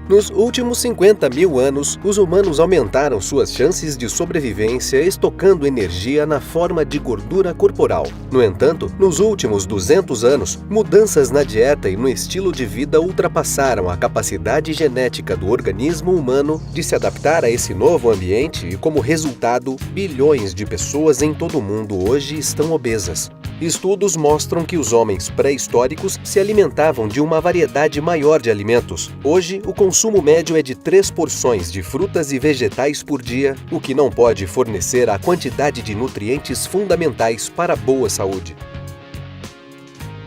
Nos últimos 50 mil anos, os humanos aumentaram suas chances de sobrevivência estocando energia na forma de gordura corporal. No entanto, nos últimos 200 anos, mudanças na dieta e no estilo de vida ultrapassaram a capacidade genética do organismo humano de se adaptar a esse novo ambiente e, como resultado, bilhões de pessoas em todo o mundo hoje estão obesas. Estudos mostram que os homens pré-históricos se alimentavam de uma variedade maior de alimentos. Hoje, o consumo médio é de 3 porções de frutas e vegetais por dia, o que não pode fornecer a quantidade de nutrientes fundamentais para a boa saúde.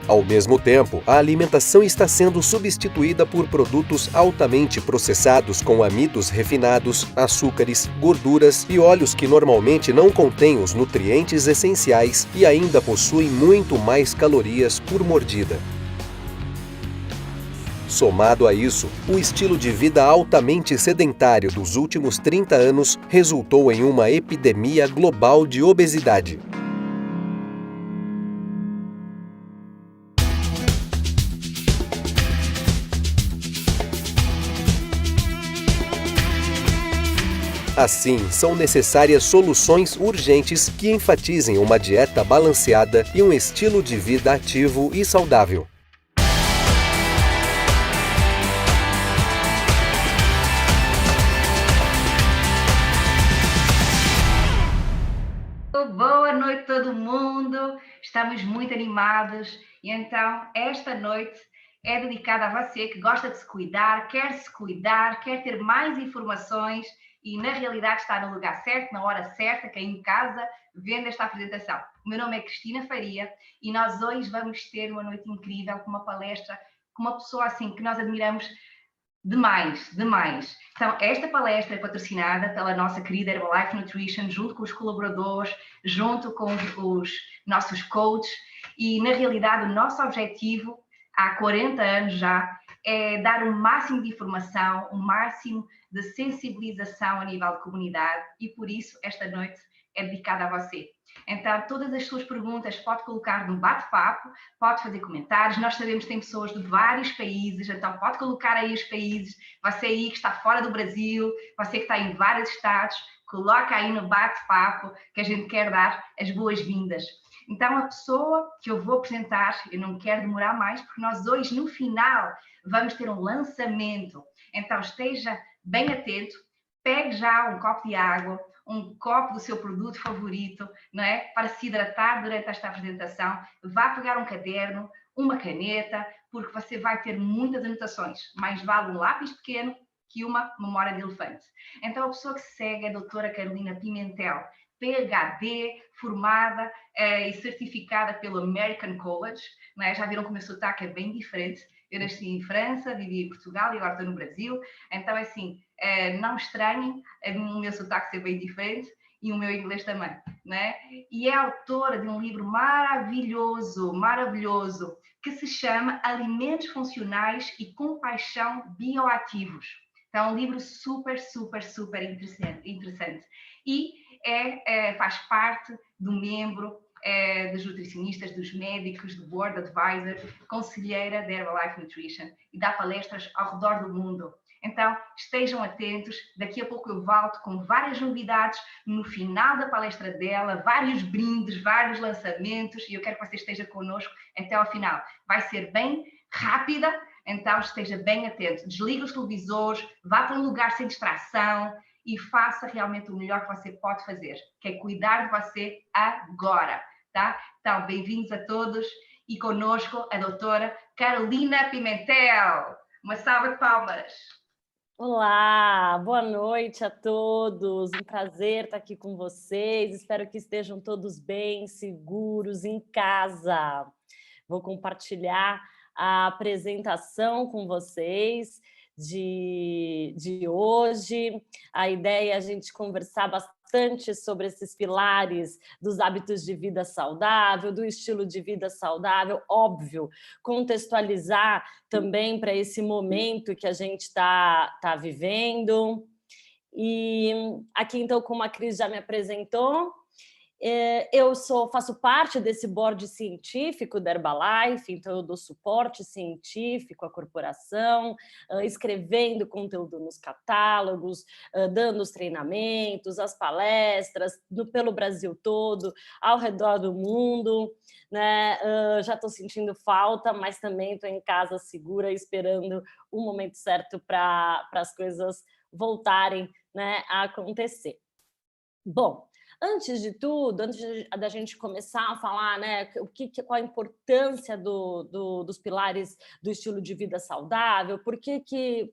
Ao mesmo tempo, a alimentação está sendo substituída por produtos altamente processados com amidos refinados, açúcares, gorduras e óleos que normalmente não contêm os nutrientes essenciais e ainda possuem muito mais calorias por mordida. Somado a isso, o estilo de vida altamente sedentário dos últimos 30 anos resultou em uma epidemia global de obesidade. Assim, são necessárias soluções urgentes que enfatizem uma dieta balanceada e um estilo de vida ativo e saudável. Boa noite todo mundo, estamos muito animados e então esta noite é dedicada a você que gosta de se cuidar, quer ter mais informações e na realidade está no lugar certo, na hora certa, que é em casa, vendo esta apresentação. O meu nome é Cristina Faria e nós hoje vamos ter uma noite incrível com uma palestra com uma pessoa assim que nós admiramos demais, demais. Então, esta palestra é patrocinada pela nossa querida Herbalife Nutrition, junto com os colaboradores, junto com os nossos coaches, e na realidade o nosso objetivo, há 40 anos já, é dar o máximo de informação, o máximo de sensibilização a nível de comunidade, e por isso esta noite é dedicada a você. Então, todas as suas perguntas pode colocar no bate-papo, pode fazer comentários. Nós sabemos que tem pessoas de vários países, então pode colocar aí os países. Você aí que está fora do Brasil, você que está em vários estados, coloca aí no bate-papo que a gente quer dar as boas-vindas. Então, a pessoa que eu vou apresentar, eu não quero demorar mais, porque nós hoje, no final, vamos ter um lançamento. Então, esteja bem atento, pegue já um copo de água, um copo do seu produto favorito, não é? Para se hidratar durante esta apresentação. Vá pegar um caderno, uma caneta, porque você vai ter muitas anotações. Mais vale um lápis pequeno que uma memória de elefante. Então, a pessoa que segue é a doutora Carolina Pimentel, PhD, formada e certificada pelo American College, não é? Já viram como o meu sotaque é bem diferente. Eu nasci em França, vivi em Portugal e agora estou no Brasil. Então, é assim, não estranhem o meu sotaque ser bem diferente e o meu inglês também, né? E é autora de um livro maravilhoso, maravilhoso, que se chama Alimentos Funcionais e Compaixão Bioativos. Então, é um livro super, super, super interessante. E faz parte do membro dos nutricionistas, dos médicos, do Board Advisor, conselheira da Herbalife Nutrition e dá palestras ao redor do mundo. Então, estejam atentos, daqui a pouco eu volto com várias novidades no final da palestra dela, vários brindes, vários lançamentos e eu quero que você esteja connosco até ao final. Vai ser bem rápida, então esteja bem atento. Desligue os televisores, vá para um lugar sem distração e faça realmente o melhor que você pode fazer, que é cuidar de você agora, tá? Então, bem-vindos a todos e conosco a doutora Carolina Pimentel. Uma salva de palmas. Olá, boa noite a todos. Um prazer estar aqui com vocês. Espero que estejam todos bem, seguros, em casa. Vou compartilhar a apresentação com vocês de hoje. A ideia é a gente conversar bastante sobre esses pilares dos hábitos de vida saudável, do estilo de vida saudável, óbvio, contextualizar também para esse momento que a gente está vivendo. E aqui, então, como a Cris já me apresentou, Faço parte desse board científico da Herbalife, então eu dou suporte científico à corporação, escrevendo conteúdo nos catálogos, dando os treinamentos, as palestras pelo Brasil todo, ao redor do mundo, né? Já estou sentindo falta, mas também estou em casa segura, esperando o momento certo para as coisas voltarem, né, a acontecer. Bom, antes de tudo, da gente começar a falar, né, qual a importância dos pilares do estilo de vida saudável, por que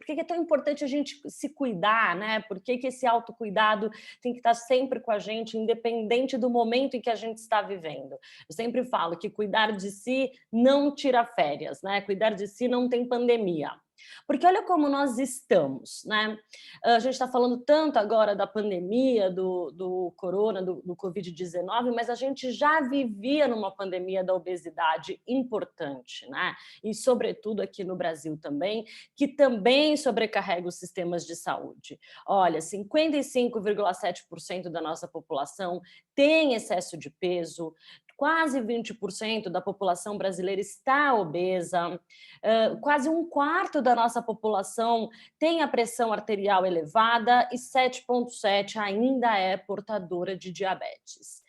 é tão importante a gente se cuidar, né? Por que esse autocuidado tem que estar sempre com a gente, independente do momento em que a gente está vivendo? Eu sempre falo que cuidar de si não tira férias, né? Cuidar de si não tem pandemia. Porque olha como nós estamos, né? A gente está falando tanto agora da pandemia, do corona, do Covid-19, mas a gente já vivia numa pandemia da obesidade importante, né? E, sobretudo, aqui no Brasil também, que também sobrecarrega os sistemas de saúde. Olha, 55,7% da nossa população tem excesso de peso, quase 20% da população brasileira está obesa, quase um quarto da nossa população tem a pressão arterial elevada e 7,7% ainda é portadora de diabetes.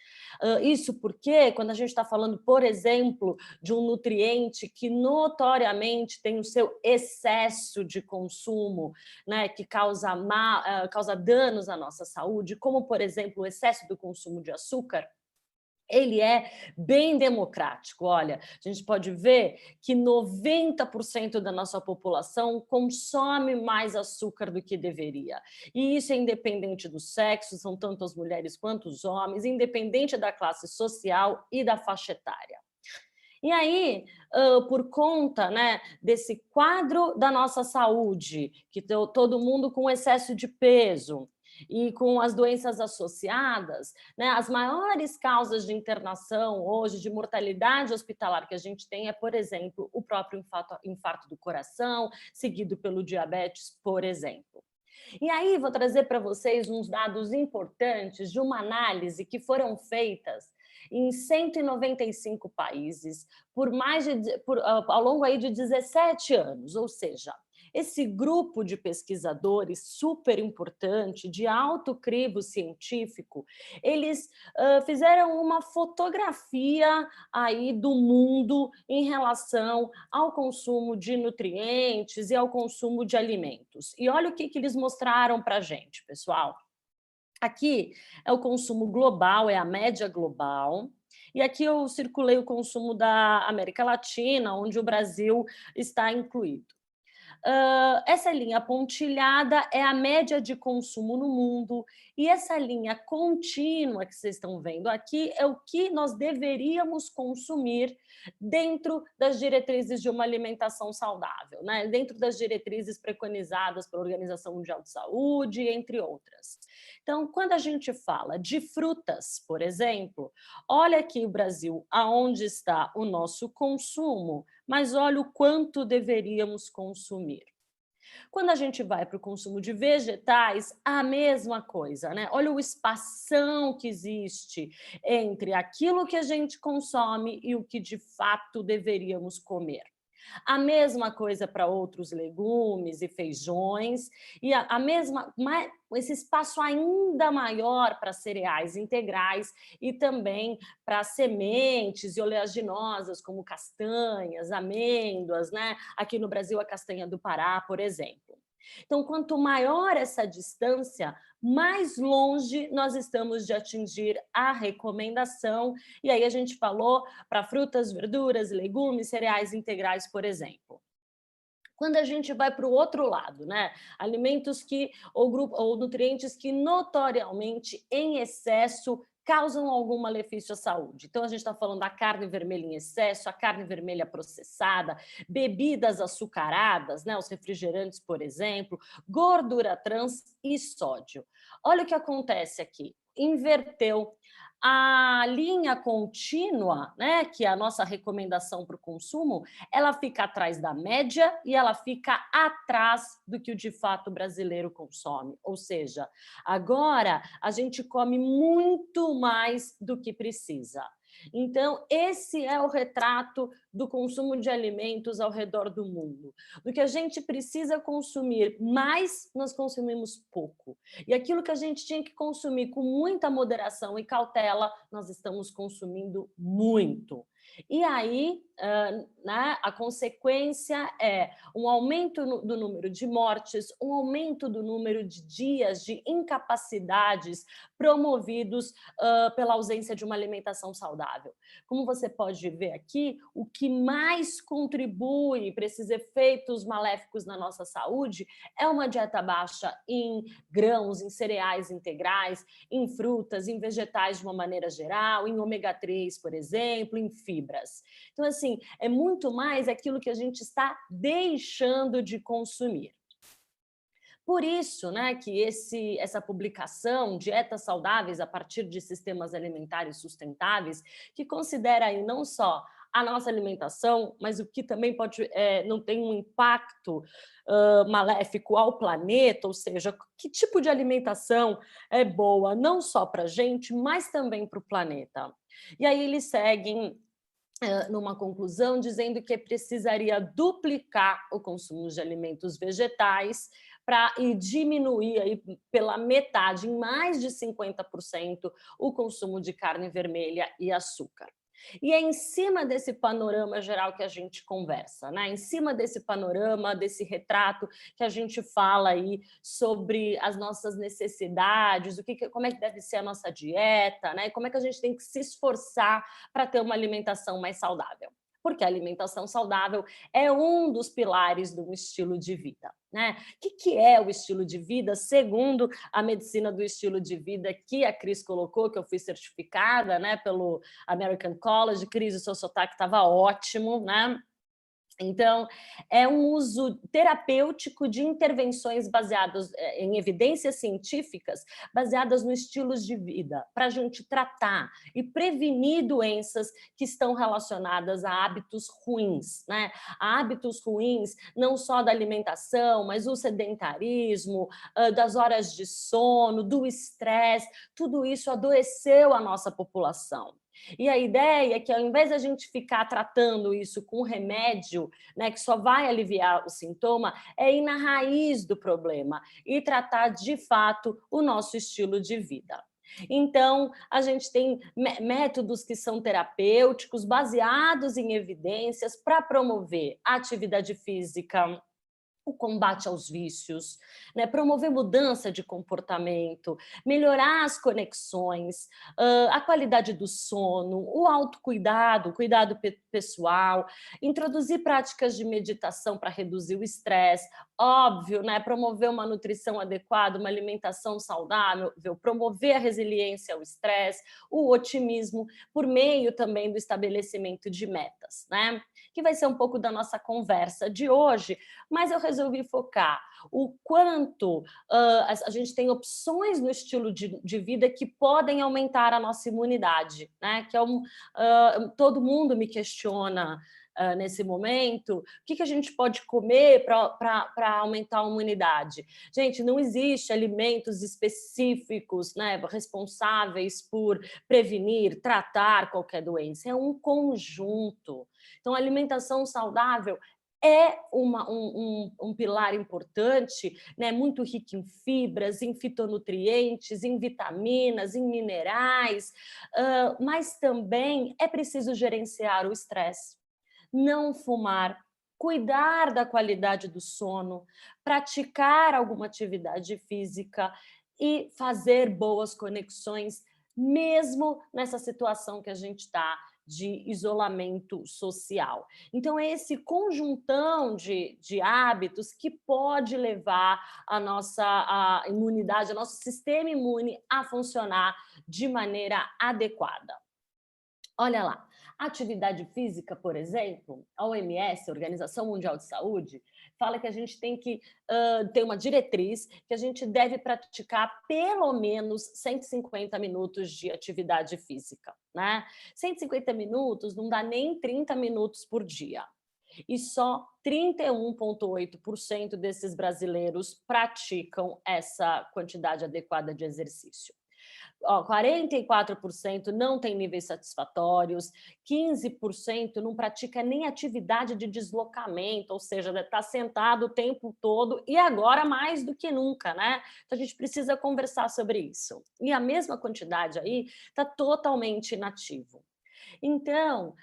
Isso porque, quando a gente está falando, por exemplo, de um nutriente que notoriamente tem o seu excesso de consumo, né, que causa danos à nossa saúde, como, por exemplo, o excesso do consumo de açúcar, ele é bem democrático. Olha, a gente pode ver que 90% da nossa população consome mais açúcar do que deveria. E isso é independente do sexo, são tanto as mulheres quanto os homens, independente da classe social e da faixa etária. E aí, por conta, né, desse quadro da nossa saúde, que todo mundo com excesso de peso, e com as doenças associadas, né, as maiores causas de internação hoje, de mortalidade hospitalar que a gente tem é, por exemplo, o próprio infarto do coração, seguido pelo diabetes, por exemplo. E aí vou trazer para vocês uns dados importantes de uma análise que foram feitas em 195 países ao longo aí de 17 anos, ou seja, esse grupo de pesquisadores super importante, de alto crivo científico, eles fizeram uma fotografia aí do mundo em relação ao consumo de nutrientes e ao consumo de alimentos. E olha o que eles mostraram para a gente, pessoal. Aqui é o consumo global, é a média global. E aqui eu circulei o consumo da América Latina, onde o Brasil está incluído. Essa linha pontilhada é a média de consumo no mundo, e essa linha contínua que vocês estão vendo aqui é o que nós deveríamos consumir dentro das diretrizes de uma alimentação saudável, né? Dentro das diretrizes preconizadas pela Organização Mundial de Saúde, entre outras. Então, quando a gente fala de frutas, por exemplo, olha aqui o Brasil, aonde está o nosso consumo, mas olha o quanto deveríamos consumir. Quando a gente vai para o consumo de vegetais, a mesma coisa, né? Olha o espação que existe entre aquilo que a gente consome e o que de fato deveríamos comer. A mesma coisa para outros legumes e feijões, e esse espaço ainda maior para cereais integrais e também para sementes e oleaginosas, como castanhas, amêndoas, né? Aqui no Brasil, a castanha do Pará, por exemplo. Então, quanto maior essa distância, mais longe nós estamos de atingir a recomendação. E aí a gente falou para frutas, verduras, legumes, cereais integrais, por exemplo. Quando a gente vai para o outro lado, né? Alimentos ou nutrientes que notoriamente em excesso causam algum malefício à saúde. Então, a gente está falando da carne vermelha em excesso, a carne vermelha processada, bebidas açucaradas, né, os refrigerantes, por exemplo, gordura trans e sódio. Olha o que acontece aqui. Inverteu. a linha contínua, né, que é a nossa recomendação para o consumo, ela fica atrás da média e ela fica atrás do que o de fato brasileiro consome. Ou seja, agora a gente come muito mais do que precisa. Então, esse é o retrato do consumo de alimentos ao redor do mundo. Do que a gente precisa consumir mais, nós consumimos pouco. E aquilo que a gente tinha que consumir com muita moderação e cautela, nós estamos consumindo muito. E aí, né, a consequência é um aumento do número de mortes, um aumento do número de dias de incapacidades promovidos pela ausência de uma alimentação saudável. Como você pode ver aqui, o que mais contribui para esses efeitos maléficos na nossa saúde é uma dieta baixa em grãos, em cereais integrais, em frutas, em vegetais de uma maneira geral, em ômega 3, por exemplo, em fibras. Então, assim, é muito mais aquilo que a gente está deixando de consumir. Por isso, né, que essa publicação, Dietas Saudáveis a partir de sistemas alimentares sustentáveis, que considera aí não só a nossa alimentação, mas o que também não tem um impacto maléfico ao planeta, ou seja, que tipo de alimentação é boa não só para a gente, mas também para o planeta. E aí eles seguem numa conclusão dizendo que precisaria duplicar o consumo de alimentos vegetais e diminuir aí pela metade, em mais de 50%, o consumo de carne vermelha e açúcar. E é em cima desse panorama geral que a gente conversa, né? Em cima desse panorama, desse retrato que a gente fala aí sobre as nossas necessidades, como é que deve ser a nossa dieta, né? Como é que a gente tem que se esforçar para ter uma alimentação mais saudável. Porque a alimentação saudável é um dos pilares de um estilo de vida, né? O que é o estilo de vida, segundo a medicina do estilo de vida que a Cris colocou, que eu fui certificada, né, pelo American College. Cris, o seu sotaque estava ótimo, né? Então, é um uso terapêutico de intervenções baseadas em evidências científicas, baseadas no estilos de vida, para a gente tratar e prevenir doenças que estão relacionadas a hábitos ruins, né? A hábitos ruins, não só da alimentação, mas o sedentarismo, das horas de sono, do estresse, tudo isso adoeceu a nossa população. E a ideia é que, ao invés de a gente ficar tratando isso com remédio, né, que só vai aliviar o sintoma, é ir na raiz do problema e tratar, de fato, o nosso estilo de vida. Então, a gente tem métodos que são terapêuticos, baseados em evidências, para promover a atividade física, o combate aos vícios, né? Promover mudança de comportamento, melhorar as conexões, a qualidade do sono, o autocuidado, o cuidado pessoal, introduzir práticas de meditação para reduzir o estresse, óbvio, né? Promover uma nutrição adequada, uma alimentação saudável, promover a resiliência ao estresse, o otimismo, por meio também do estabelecimento de metas, né? Que vai ser um pouco da nossa conversa de hoje, mas eu resolvi focar o quanto a gente tem opções no estilo de vida que podem aumentar a nossa imunidade, né? Que é todo mundo me questiona nesse momento, o que a gente pode comer para aumentar a imunidade? Gente, não existe alimentos específicos, né, responsáveis por prevenir, tratar qualquer doença, é um conjunto. Então, a alimentação saudável é um pilar importante, né, muito rico em fibras, em fitonutrientes, em vitaminas, em minerais, mas também é preciso gerenciar o estresse, não fumar, cuidar da qualidade do sono, praticar alguma atividade física e fazer boas conexões, mesmo nessa situação que a gente está de isolamento social. Então, é esse conjuntão de hábitos que pode levar a imunidade, o nosso sistema imune a funcionar de maneira adequada. Olha lá, a atividade física, por exemplo, a OMS, a Organização Mundial de Saúde, fala que a gente tem que ter uma diretriz, que a gente deve praticar pelo menos 150 minutos de atividade física, né? 150 minutos não dá nem 30 minutos por dia. E só 31,8% desses brasileiros praticam essa quantidade adequada de exercício. 44% não tem níveis satisfatórios, 15% não pratica nem atividade de deslocamento, ou seja, está sentado o tempo todo e agora mais do que nunca, né? Então a gente precisa conversar sobre isso. E a mesma quantidade aí está totalmente inativo. Então,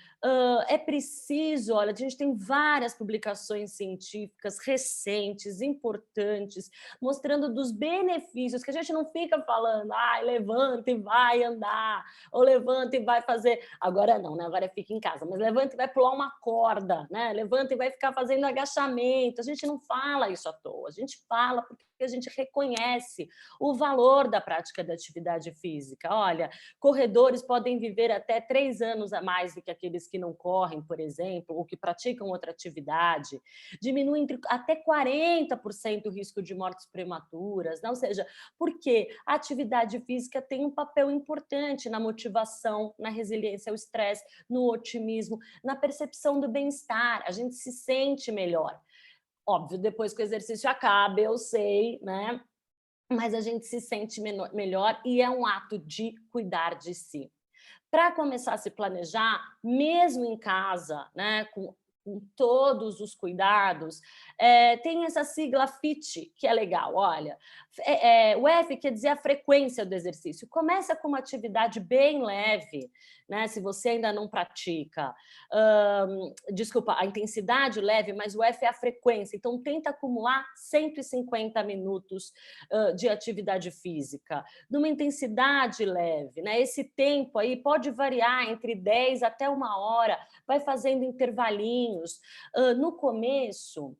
é preciso, olha, a gente tem várias publicações científicas recentes, importantes, mostrando dos benefícios, que a gente não fica falando, levanta e vai andar, ou levanta e vai fazer, agora não, né? Agora fica em casa, mas levanta e vai pular uma corda, né? Levanta e vai ficar fazendo agachamento, a gente não fala isso à toa, a gente fala porque a gente reconhece o valor da prática da atividade física. Olha, corredores podem viver até 3 anos a mais do que aqueles que não correm, por exemplo, ou que praticam outra atividade. Diminui até 40% o risco de mortes prematuras, né? Ou seja, porque a atividade física tem um papel importante na motivação, na resiliência ao estresse, no otimismo, na percepção do bem-estar. A gente se sente melhor. Óbvio, depois que o exercício acaba, eu sei, né? Mas a gente se sente melhor e é um ato de cuidar de si. Para começar a se planejar, mesmo em casa, né, com todos os cuidados, tem essa sigla FIT, que é legal, olha. O F quer dizer a frequência do exercício. Começa com uma atividade bem leve, né, se você ainda não pratica. Desculpa, a intensidade leve, mas o F é a frequência. Então, tenta acumular 150 minutos de atividade física, numa intensidade leve, né? Esse tempo aí pode variar entre 10 até 1 hora, vai fazendo intervalinhos. No começo,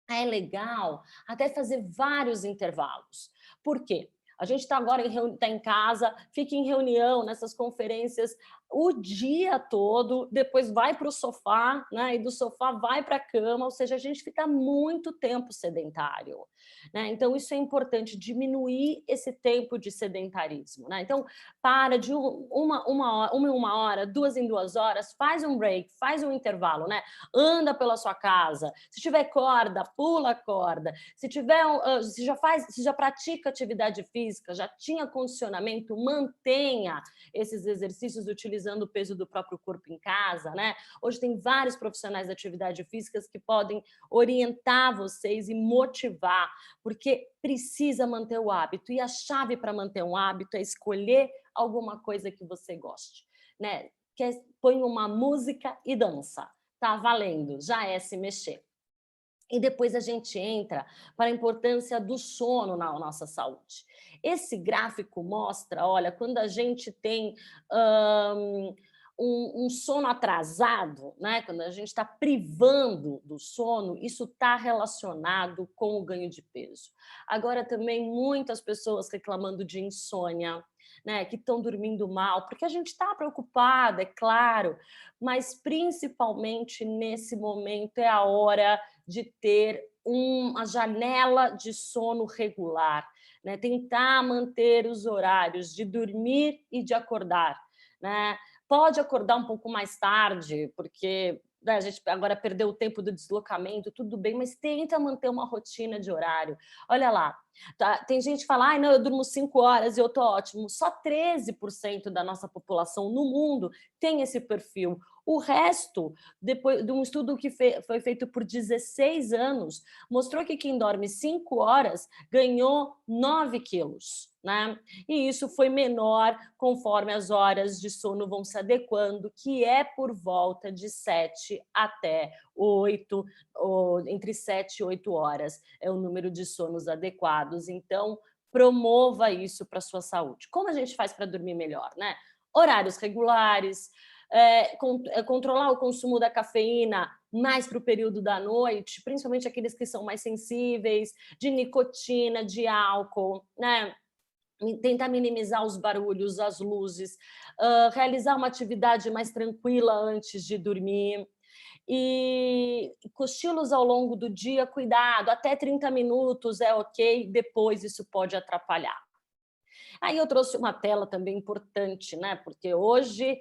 é legal até fazer vários intervalos. Por quê? A gente está agora tá em casa, fica em reunião, nessas conferências, o dia todo, depois vai para o sofá, né? E do sofá vai para a cama, ou seja, a gente fica muito tempo sedentário, né? Então, isso é importante, diminuir esse tempo de sedentarismo, né? Então, para de uma hora, 2 em 2 horas, faz um break, faz um intervalo, né? Anda pela sua casa, se tiver corda, pula a corda, se já pratica atividade física, já tinha condicionamento, mantenha esses exercícios utilizando o peso do próprio corpo em casa, né? Hoje tem vários profissionais de atividade física que podem orientar vocês e motivar, porque precisa manter o hábito. E a chave para manter um hábito é escolher alguma coisa que você goste, né? Põe uma música e dança. Tá valendo, já é se mexer. E depois a gente entra para a importância do sono na nossa saúde. Esse gráfico mostra, olha, quando a gente tem um sono atrasado, né? Quando a gente está privando do sono, isso está relacionado com o ganho de peso. Agora também muitas pessoas reclamando de insônia, né, que estão dormindo mal, porque a gente está preocupada, é claro, mas principalmente nesse momento é a hora de ter uma janela de sono regular, né? Tentar manter os horários de dormir e de acordar, né? Pode acordar um pouco mais tarde, porque a gente agora perdeu o tempo do deslocamento, tudo bem, mas tenta manter uma rotina de horário. Olha lá, tá, tem gente que fala, não, eu durmo 5 horas e eu tô ótimo. Só 13% da nossa população no mundo tem esse perfil. O resto, depois de um estudo que foi feito por 16 anos, mostrou que quem dorme 5 horas ganhou 9 quilos, né? E isso foi menor conforme as horas de sono vão se adequando, que é por volta de 7 até 8, ou entre 7 e 8 horas é o número de sonos adequados. Então, promova isso para a sua saúde. Como a gente faz para dormir melhor, né? Horários regulares, controlar o consumo da cafeína mais para o período da noite, principalmente aqueles que são mais sensíveis, de nicotina, de álcool, né? Tentar minimizar os barulhos, as luzes, realizar uma atividade mais tranquila antes de dormir. E cochilos ao longo do dia, cuidado, até 30 minutos é ok, depois isso pode atrapalhar. Aí eu trouxe uma tela também importante, né? Porque hoje,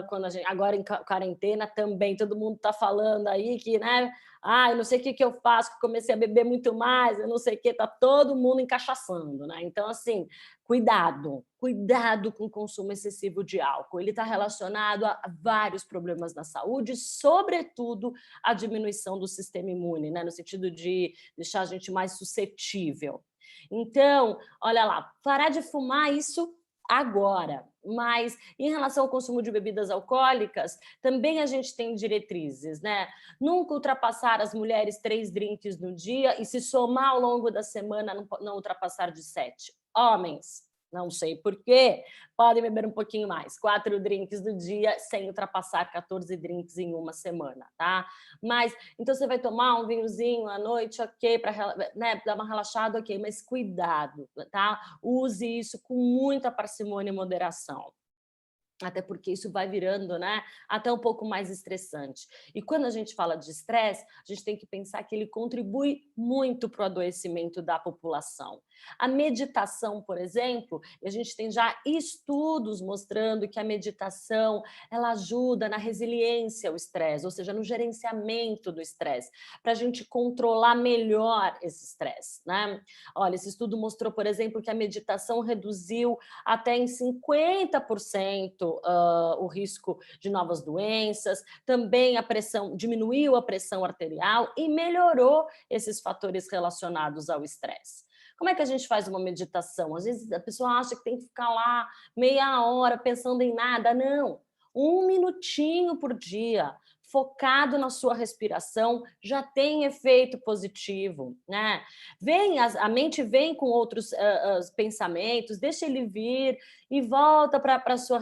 quando a gente, agora em quarentena também, todo mundo está falando aí que, né? Ah, eu não sei o que que eu faço, que comecei a beber muito mais, eu não sei o que, tá todo mundo encaixaçando, né? Então, assim, cuidado com o consumo excessivo de álcool. Ele está relacionado a vários problemas na saúde, sobretudo a diminuição do sistema imune, né? No sentido de deixar a gente mais suscetível. Então, olha lá, parar de fumar isso agora. Mas em relação ao consumo de bebidas alcoólicas, também a gente tem diretrizes, né? Nunca ultrapassar as mulheres 3 drinks no dia e se somar ao longo da semana, não ultrapassar de 7. Homens, não sei por quê, podem beber um pouquinho mais, 4 drinks no dia sem ultrapassar 14 drinks em uma semana, tá? Mas então você vai tomar um vinhozinho à noite, ok, para, né, dar uma relaxada, ok, mas cuidado, tá? Use isso com muita parcimônia e moderação. Até porque isso vai virando, né, até um pouco mais estressante. E quando a gente fala de estresse, a gente tem que pensar que ele contribui muito para o adoecimento da população. A meditação, por exemplo, a gente tem já estudos mostrando que a meditação ela ajuda na resiliência ao estresse, ou seja, no gerenciamento do estresse, para a gente controlar melhor esse estresse, né? Olha, esse estudo mostrou, por exemplo, que a meditação reduziu até em 50% o risco de novas doenças, também diminuiu a pressão arterial e melhorou esses fatores relacionados ao estresse. Como é que a gente faz uma meditação? Às vezes a pessoa acha que tem que ficar lá meia hora pensando em nada. Não, 1 minutinho por dia, focado na sua respiração, já tem efeito positivo, né? A mente vem com outros pensamentos, deixa ele vir e volta para a sua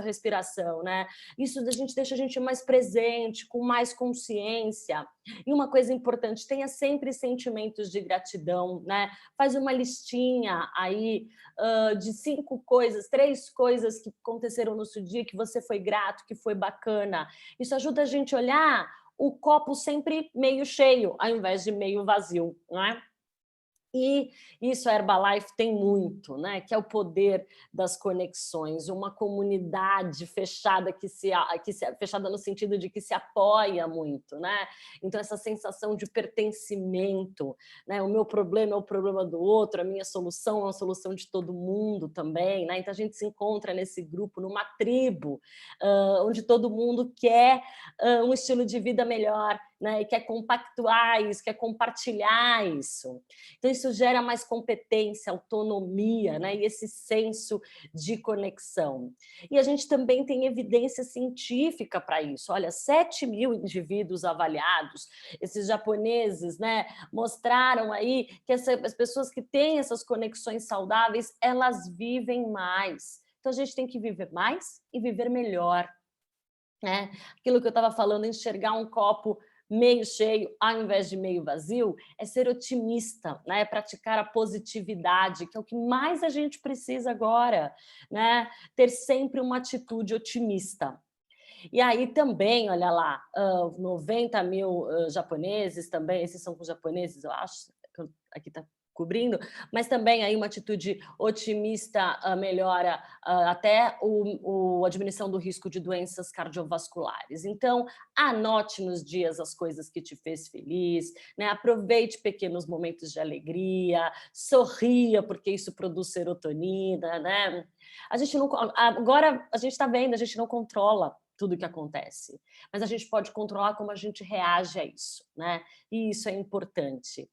respiração, né? Isso deixa a gente mais presente, com mais consciência. E uma coisa importante, tenha sempre sentimentos de gratidão, né? Faz uma listinha aí de 5 coisas, 3 coisas que aconteceram no seu dia, que você foi grato, que foi bacana. Isso ajuda a gente a olhar o copo sempre meio cheio, ao invés de meio vazio, não é? E isso a Herbalife tem muito, né? Que é o poder das conexões, uma comunidade fechada fechada no sentido de que se apoia muito, né? Então essa sensação de pertencimento, né? O meu problema é o problema do outro, a minha solução é a solução de todo mundo também, né? Então a gente se encontra nesse grupo, numa tribo, onde todo mundo quer um estilo de vida melhor, né? E quer compactuar isso, quer compartilhar isso. Então, isso gera mais competência, autonomia, né? E esse senso de conexão. E a gente também tem evidência científica para isso. Olha, 7 mil indivíduos avaliados, esses japoneses, né, mostraram aí que as pessoas que têm essas conexões saudáveis, elas vivem mais. Então, a gente tem que viver mais e viver melhor. Né? Aquilo que eu estava falando, enxergar um copo meio cheio ao invés de meio vazio, é ser otimista, né? É praticar a positividade, que é o que mais a gente precisa agora, né? Ter sempre uma atitude otimista. E aí também, olha lá, 90 mil japoneses também, esses são com japoneses, eu acho, aqui está cobrindo, mas também aí uma atitude otimista melhora até a diminuição do risco de doenças cardiovasculares. Então, anote nos dias as coisas que te fez feliz, né? Aproveite pequenos momentos de alegria, sorria, porque isso produz serotonina, né? Agora a gente está vendo, a gente não controla tudo o que acontece, mas a gente pode controlar como a gente reage a isso, né? E isso é importante.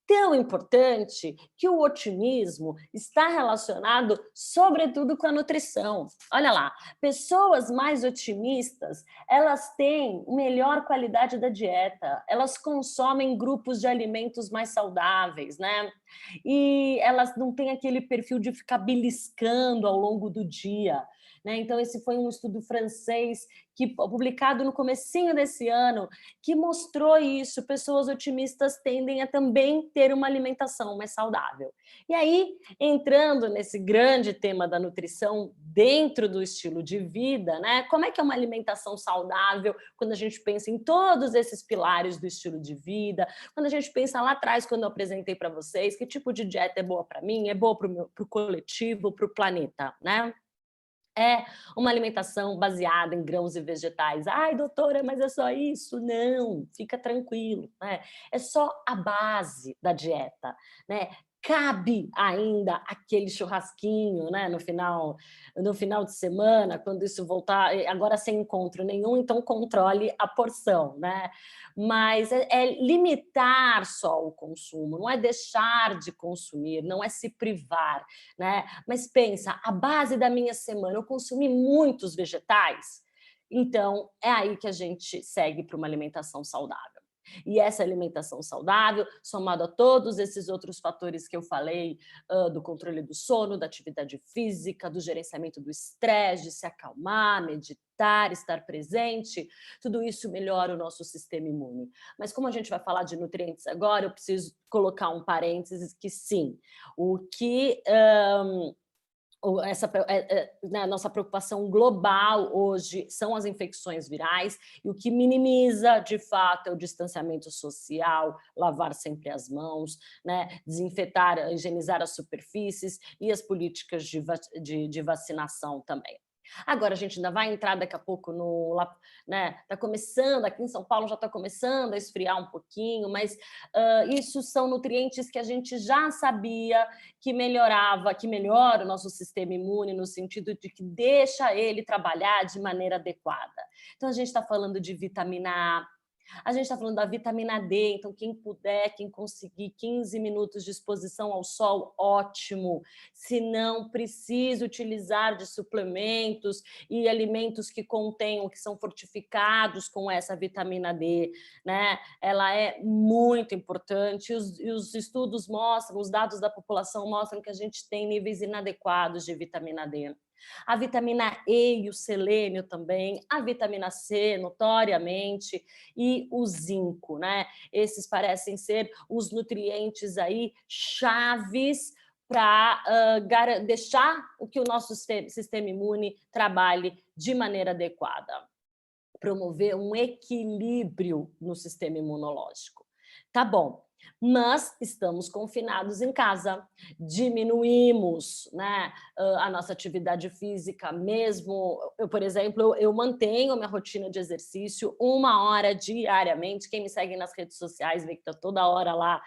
Tão importante que o otimismo está relacionado, sobretudo, com a nutrição. Olha lá, pessoas mais otimistas, elas têm melhor qualidade da dieta, elas consomem grupos de alimentos mais saudáveis, né? E elas não têm aquele perfil de ficar beliscando ao longo do dia. né? Então, esse foi um estudo francês publicado no comecinho desse ano, que mostrou isso. Pessoas otimistas tendem a também ter uma alimentação mais saudável. E aí, entrando nesse grande tema da nutrição dentro do estilo de vida, né? Como é que é uma alimentação saudável quando a gente pensa em todos esses pilares do estilo de vida, quando a gente pensa lá atrás, quando eu apresentei para vocês, que tipo de dieta é boa para mim, é boa para o coletivo, para o planeta, né? É uma alimentação baseada em grãos e vegetais. Ai, doutora, mas é só isso? Não, fica tranquilo, né? É só a base da dieta, né? Cabe ainda aquele churrasquinho, né? No final de semana, quando isso voltar, agora sem encontro nenhum, então controle a porção, né? Mas é limitar só o consumo, não é deixar de consumir, não é se privar, né? Mas pensa, a base da minha semana, eu consumi muitos vegetais, então é aí que a gente segue para uma alimentação saudável. E essa alimentação saudável, somado a todos esses outros fatores que eu falei, do controle do sono, da atividade física, do gerenciamento do estresse, de se acalmar, meditar, estar presente, tudo isso melhora o nosso sistema imune. Mas como a gente vai falar de nutrientes agora, eu preciso colocar um parênteses que sim, o que né, a nossa preocupação global hoje são as infecções virais, e o que minimiza, de fato, é o distanciamento social, lavar sempre as mãos, né, desinfetar, higienizar as superfícies e as políticas de vacinação também. Agora, a gente ainda vai entrar daqui a pouco né, está começando, aqui em São Paulo já está começando a esfriar um pouquinho, mas isso são nutrientes que a gente já sabia que melhora o nosso sistema imune, no sentido de que deixa ele trabalhar de maneira adequada. Então, a gente está falando de vitamina A gente está falando da vitamina D, então quem puder, quem conseguir 15 minutos de exposição ao sol, ótimo. Se não, precisa utilizar de suplementos e alimentos que contenham, que são fortificados com essa vitamina D, né? Ela é muito importante e os estudos mostram, os dados da população mostram que a gente tem níveis inadequados de vitamina D. A vitamina E e o selênio também, a vitamina C, notoriamente, e o zinco, né? Esses parecem ser os nutrientes aí chaves para deixar que o nosso sistema imune trabalhe de maneira adequada, promover um equilíbrio no sistema imunológico. Tá bom, mas estamos confinados em casa, diminuímos, né, a nossa atividade física mesmo. Eu, por exemplo, eu mantenho a minha rotina de exercício 1 hora diariamente. Quem me segue nas redes sociais vê que está toda hora lá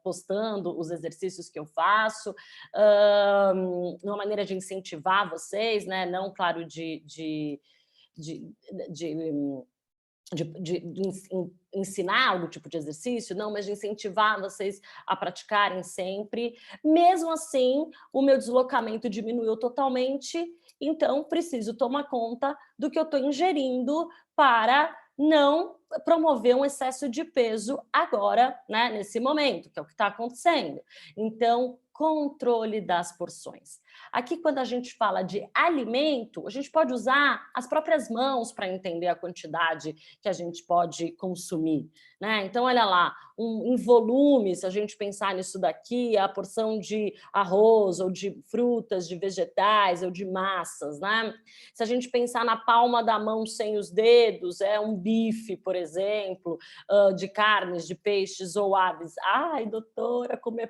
postando os exercícios que eu faço, uma maneira de incentivar vocês, né, não, claro, de ensinar algum tipo de exercício, não, mas de incentivar vocês a praticarem sempre. Mesmo assim, o meu deslocamento diminuiu totalmente, então preciso tomar conta do que eu estou ingerindo para não promover um excesso de peso agora, né, nesse momento, que é o que está acontecendo. Então, controle das porções. Aqui, quando a gente fala de alimento, a gente pode usar as próprias mãos para entender a quantidade que a gente pode consumir, né? Então, olha lá, em volume, se a gente pensar nisso daqui, a porção de arroz, ou de frutas, de vegetais, ou de massas, né? Se a gente pensar na palma da mão sem os dedos, é um bife, por exemplo, de carnes, de peixes ou aves. Ai, doutora, como é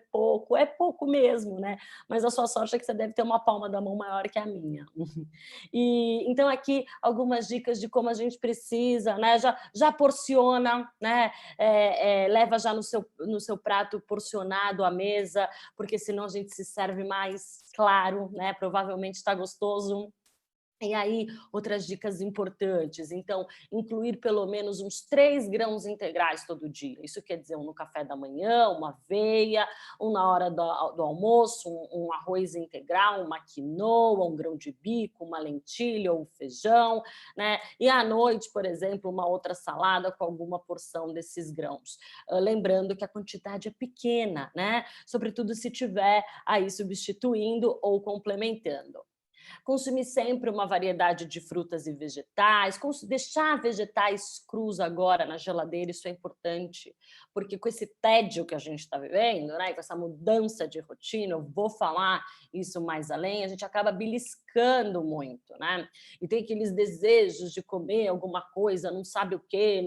pouco mesmo, né? Mas a sua sorte é que você deve ter uma palma da mão maior que a minha. E então aqui algumas dicas de como a gente precisa, né? Já porciona, né? Leva já no seu prato porcionado à mesa, porque senão a gente se serve mais, claro, né? Provavelmente está gostoso. E aí, outras dicas importantes. Então, incluir pelo menos uns 3 grãos integrais todo dia. Isso quer dizer no café da manhã, uma aveia, na hora do almoço, um arroz integral, uma quinoa, um grão de bico, uma lentilha ou feijão, né? E à noite, por exemplo, uma outra salada com alguma porção desses grãos. Lembrando que a quantidade é pequena, né? Sobretudo se tiver aí substituindo ou complementando. Consumir sempre uma variedade de frutas e vegetais, deixar vegetais crus agora na geladeira, isso é importante, porque com esse tédio que a gente está vivendo, né, com essa mudança de rotina, eu vou falar isso mais além, a gente acaba beliscando muito, né? E tem aqueles desejos de comer alguma coisa, não sabe o quê,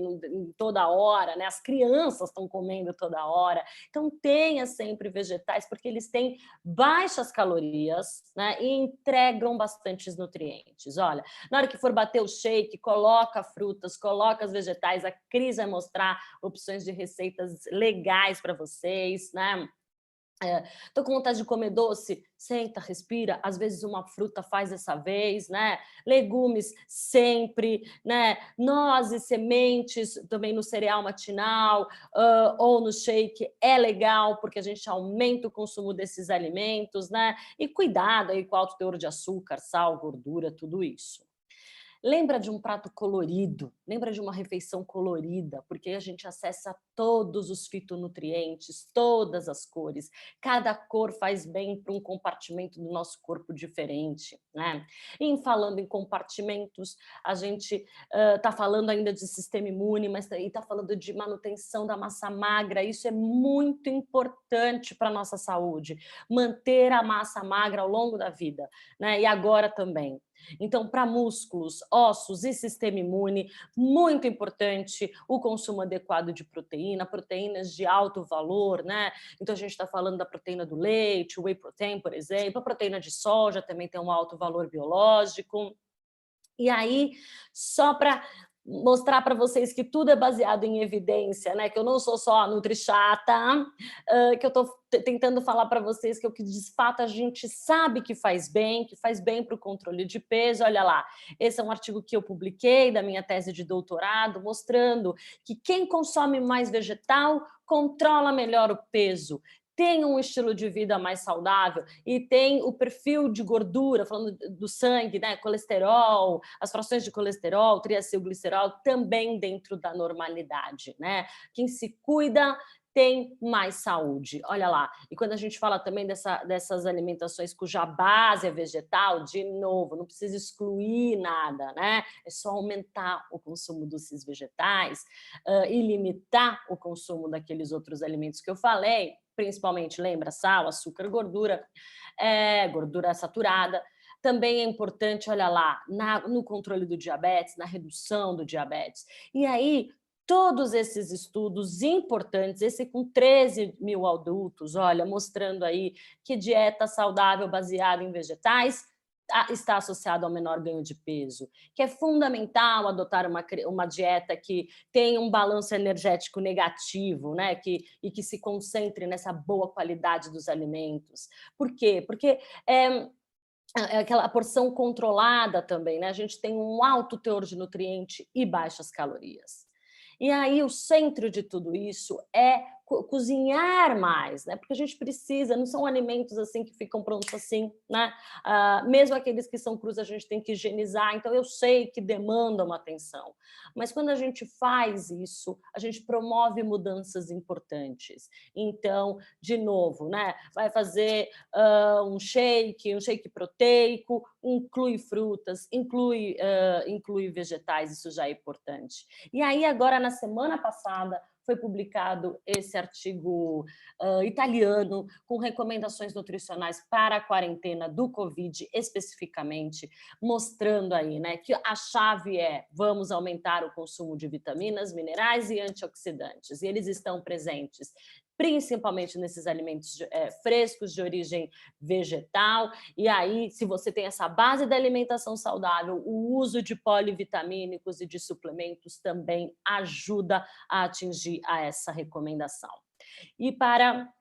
toda hora, né? As crianças estão comendo toda hora. Então tenha sempre vegetais, porque eles têm baixas calorias, né, e entregam bastantes nutrientes. Olha, na hora que for bater o shake, coloca frutas, coloca os vegetais, a Cris vai mostrar opções de receitas legais para vocês, né? Tô com vontade de comer doce, senta, respira, às vezes uma fruta faz dessa vez, né? Legumes sempre, né? Nozes, sementes, também no cereal matinal, ou no shake, é legal, porque a gente aumenta o consumo desses alimentos, né? E cuidado aí com o alto teor de açúcar, sal, gordura, tudo isso. Lembra de um prato colorido, lembra de uma refeição colorida, porque a gente acessa todos os fitonutrientes, todas as cores. Cada cor faz bem para um compartimento do nosso corpo diferente, né? E falando em compartimentos, a gente está falando ainda de sistema imune, mas está falando de manutenção da massa magra. Isso é muito importante para a nossa saúde, manter a massa magra ao longo da vida, né? E agora também. Então, para músculos, ossos e sistema imune, muito importante o consumo adequado de proteína, proteínas de alto valor, né? Então, a gente está falando da proteína do leite, o whey protein, por exemplo, a proteína de soja também tem um alto valor biológico. E aí, só para mostrar para vocês que tudo é baseado em evidência, né? Que eu não sou só nutrichata, que eu estou tentando falar para vocês que o que de fato a gente sabe que faz bem para o controle de peso. Olha lá, esse é um artigo que eu publiquei da minha tese de doutorado, mostrando que quem consome mais vegetal controla melhor o peso, tem um estilo de vida mais saudável e tem o perfil de gordura, falando do sangue, né, colesterol, as frações de colesterol, triacilglicerol, também dentro da normalidade, né? Quem se cuida tem mais saúde, olha lá. E quando a gente fala também dessas alimentações cuja base é vegetal, de novo, não precisa excluir nada, né? É só aumentar o consumo desses vegetais e limitar o consumo daqueles outros alimentos que eu falei, principalmente, lembra, sal, açúcar, gordura, gordura saturada. Também é importante, olha lá, no controle do diabetes, na redução do diabetes. E aí, todos esses estudos importantes, esse com 13 mil adultos, olha, mostrando aí que dieta saudável baseada em vegetais está associado ao menor ganho de peso, que é fundamental adotar uma dieta que tenha um balanço energético negativo, né? E que se concentre nessa boa qualidade dos alimentos. Por quê? Porque é aquela porção controlada também, né? A gente tem um alto teor de nutriente e baixas calorias. E aí o centro de tudo isso é cozinhar mais, né? Porque a gente precisa, não são alimentos assim que ficam prontos assim, né? Mesmo aqueles que são crus a gente tem que higienizar, então eu sei que demanda uma atenção. Mas quando a gente faz isso, a gente promove mudanças importantes. Então, de novo, né? Vai fazer um shake proteico, inclui frutas, inclui vegetais, isso já é importante. E aí agora, na semana passada, foi publicado esse artigo italiano com recomendações nutricionais para a quarentena do Covid, especificamente, mostrando aí, né, que a chave é vamos aumentar o consumo de vitaminas, minerais e antioxidantes. E eles estão presentes principalmente nesses alimentos frescos de origem vegetal. E aí, se você tem essa base da alimentação saudável, o uso de polivitamínicos e de suplementos também ajuda a atingir essa recomendação. E para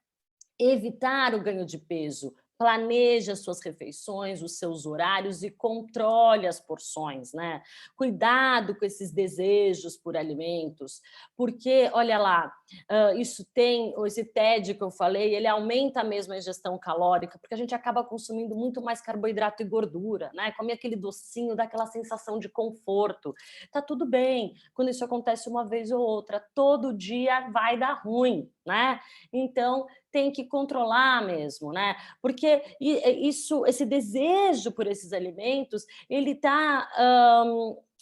evitar o ganho de peso, planeje as suas refeições, os seus horários e controle as porções, né? Cuidado com esses desejos por alimentos, porque, olha lá, esse TED que eu falei, ele aumenta mesmo a ingestão calórica, porque a gente acaba consumindo muito mais carboidrato e gordura, né? Comer aquele docinho, dá aquela sensação de conforto. Tá tudo bem, quando isso acontece uma vez ou outra, todo dia vai dar ruim. né? Então, tem que controlar mesmo, né? Porque esse desejo por esses alimentos, ele tá,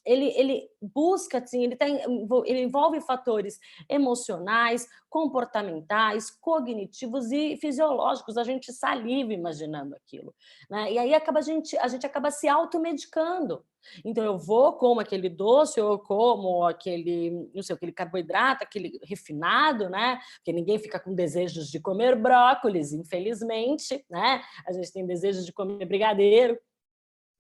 ele busca, assim, ele envolve fatores emocionais, comportamentais, cognitivos e fisiológicos. A gente saliva imaginando aquilo, né? E aí a gente acaba se automedicando. Então eu vou, como aquele doce, ou eu como aquele, não sei, aquele carboidrato, aquele refinado, né? Porque ninguém fica com desejos de comer brócolis, infelizmente, né? A gente tem desejos de comer brigadeiro.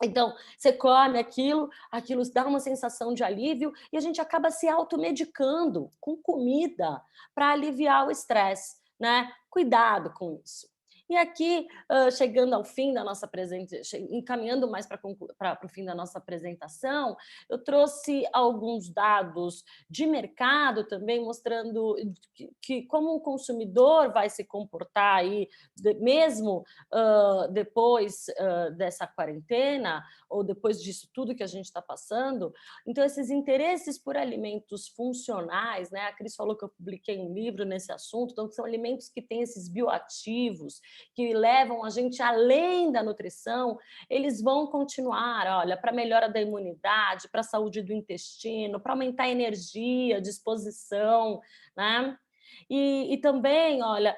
Então, você come aquilo, aquilo dá uma sensação de alívio e a gente acaba se automedicando com comida para aliviar o estresse, né? Cuidado com isso. E aqui, chegando ao fim da nossa apresentação, encaminhando mais para o fim da nossa apresentação, eu trouxe alguns dados de mercado também, mostrando que como o consumidor vai se comportar aí, mesmo depois dessa quarentena, ou depois disso tudo que a gente está passando. Então, esses interesses por alimentos funcionais, né? A Cris falou que eu publiquei um livro nesse assunto, então são alimentos que têm esses bioativos, que levam a gente além da nutrição, eles vão continuar, olha, para melhora da imunidade, para a saúde do intestino, para aumentar a energia, disposição, né? E também, olha,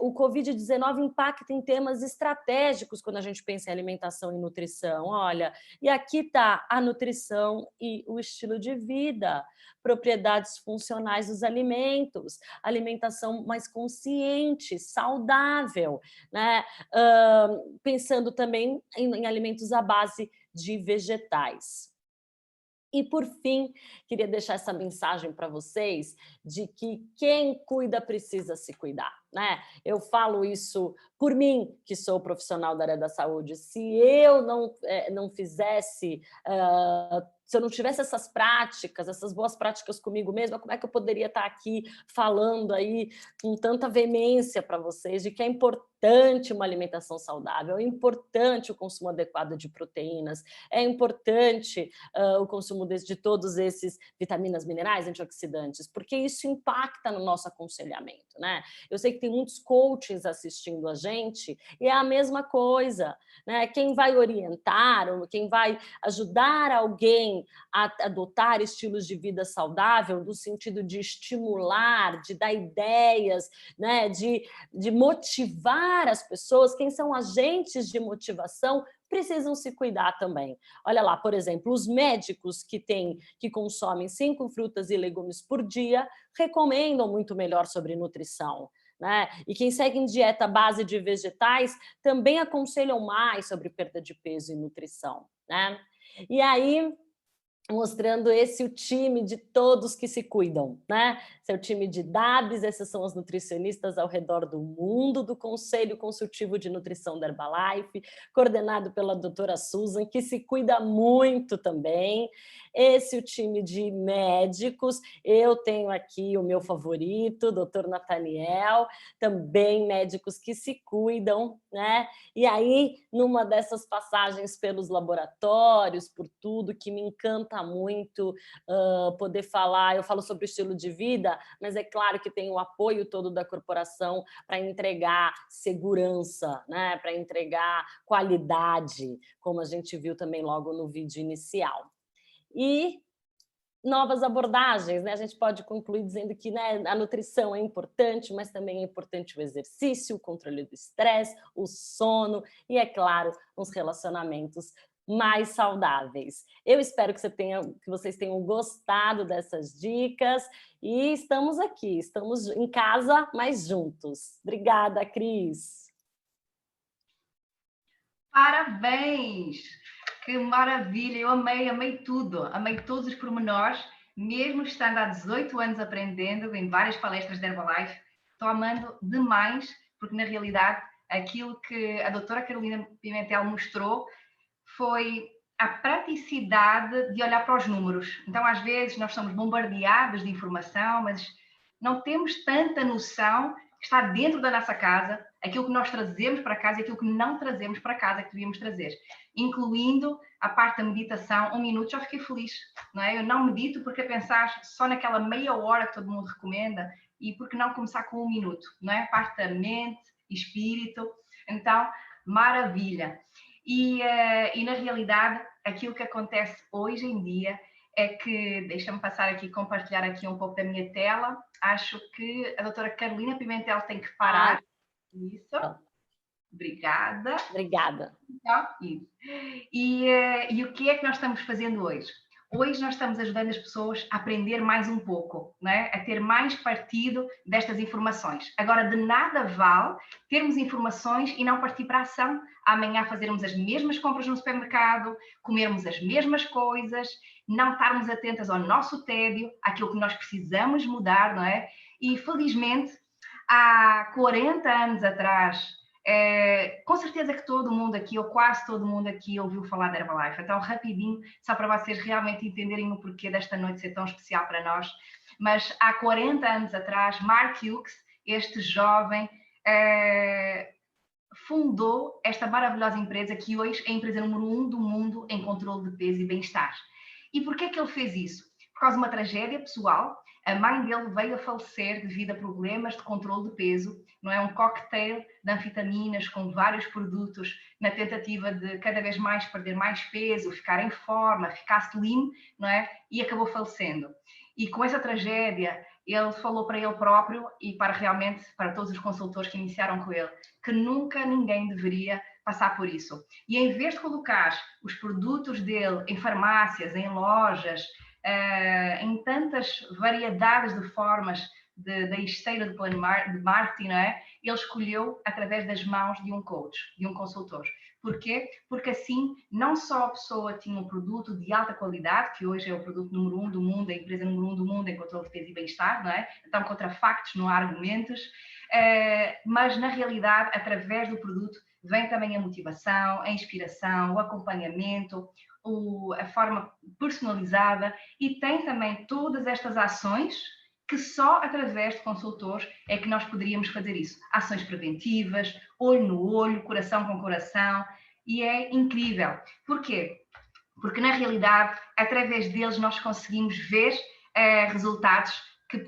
o Covid-19 impacta em temas estratégicos quando a gente pensa em alimentação e nutrição. Olha, e aqui está a nutrição e o estilo de vida, propriedades funcionais dos alimentos, alimentação mais consciente, saudável, né? Pensando também em alimentos à base de vegetais. E, por fim, queria deixar essa mensagem para vocês de que quem cuida precisa se cuidar, né? Eu falo isso por mim, que sou profissional da área da saúde. Se eu não fizesse, se eu não tivesse essas práticas, essas boas práticas comigo mesma, como é que eu poderia estar aqui falando aí com tanta veemência para vocês de que é importante uma alimentação saudável, é importante o consumo adequado de proteínas, é importante o consumo de todos esses vitaminas, minerais, antioxidantes, porque isso impacta no nosso aconselhamento, né? Eu sei que tem muitos coaches assistindo a gente e é a mesma coisa, né? Quem vai orientar, ou quem vai ajudar alguém a adotar estilos de vida saudável, no sentido de estimular, de dar ideias, né? de motivar as pessoas, quem são agentes de motivação, precisam se cuidar também. Olha lá, por exemplo, os médicos que consomem 5 frutas e legumes por dia recomendam muito melhor sobre nutrição, né? E quem segue em dieta à base de vegetais também aconselham mais sobre perda de peso e nutrição, né? E aí, mostrando o time de todos que se cuidam, né? Esse é o time de Dabs, essas são as nutricionistas ao redor do mundo do Conselho Consultivo de Nutrição da Herbalife, coordenado pela doutora Susan, que se cuida muito também. Esse é o time de médicos, eu tenho aqui o meu favorito, o doutor Nathaniel, também médicos que se cuidam, né? E aí, numa dessas passagens pelos laboratórios, por tudo, que me encanta muito poder falar, eu falo sobre o estilo de vida, mas é claro que tem o apoio todo da corporação para entregar segurança, né? Para entregar qualidade, como a gente viu também logo no vídeo inicial. E novas abordagens, né? A gente pode concluir dizendo que, né, a nutrição é importante, mas também é importante o exercício, o controle do estresse, o sono e, é claro, os relacionamentos mais saudáveis. Eu espero que vocês tenham gostado dessas dicas e estamos aqui, estamos em casa, mas juntos. Obrigada, Cris. Parabéns! Que maravilha! Eu amei tudo, amei todos os pormenores, mesmo estando há 18 anos aprendendo em várias palestras da Herbalife, estou amando demais, porque na realidade aquilo que a doutora Carolina Pimentel mostrou foi a praticidade de olhar para os números. Então, às vezes, nós somos bombardeados de informação, mas não temos tanta noção que está dentro da nossa casa aquilo que nós trazemos para casa e aquilo que não trazemos para casa que devíamos trazer, incluindo a parte da meditação. 1 minuto já fiquei feliz, não é? Eu não medito porque a pensar só naquela meia hora que todo mundo recomenda, e por que não começar com 1 minuto, não é? A parte da mente, espírito, então, maravilha. E na realidade, aquilo que acontece hoje em dia é que, deixa-me passar aqui, compartilhar aqui um pouco da minha tela, acho que a doutora Carolina Pimentel tem que parar. Isso. Obrigada. Obrigada. Então, isso. E o que é que nós estamos fazendo hoje? Hoje nós estamos ajudando as pessoas a aprender mais um pouco, não é? A ter mais partido destas informações. Agora, de nada vale termos informações e não partir para a ação. Amanhã fazermos as mesmas compras no supermercado, comermos as mesmas coisas, não estarmos atentas ao nosso tédio, àquilo que nós precisamos mudar, não é? E, felizmente, há 40 anos atrás, com certeza que todo mundo aqui, ou quase todo mundo aqui, ouviu falar da Herbalife. Então, rapidinho, só para vocês realmente entenderem o porquê desta noite ser tão especial para nós. Mas há 40 anos atrás, Mark Hughes, este jovem, fundou esta maravilhosa empresa que hoje é a empresa número 1 do mundo em controle de peso e bem-estar. E porquê que ele fez isso? Por causa de uma tragédia pessoal. A mãe dele veio a falecer devido a problemas de controle de peso, não é? Um cocktail de anfetaminas com vários produtos na tentativa de cada vez mais perder mais peso, ficar em forma, ficar slim, não é? E acabou falecendo. E com essa tragédia, ele falou para ele próprio e para todos os consultores que iniciaram com ele, que nunca ninguém deveria passar por isso. E em vez de colocar os produtos dele em farmácias, em lojas, em tantas variedades de formas da esteira do plano de marketing, não é? Ele escolheu através das mãos de um coach, de um consultor. Porquê? Porque assim, não só a pessoa tinha um produto de alta qualidade, que hoje é o produto número 1 do mundo, a empresa número 1 do mundo em controle de peso e bem-estar, não é? Então, contra factos, não há argumentos, mas na realidade, através do produto, vem também a motivação, a inspiração, o acompanhamento, a forma personalizada, e tem também todas estas ações que só através de consultores é que nós poderíamos fazer isso. Ações preventivas, olho no olho, coração com coração, e é incrível. Porquê? Porque na realidade, através deles nós conseguimos ver resultados que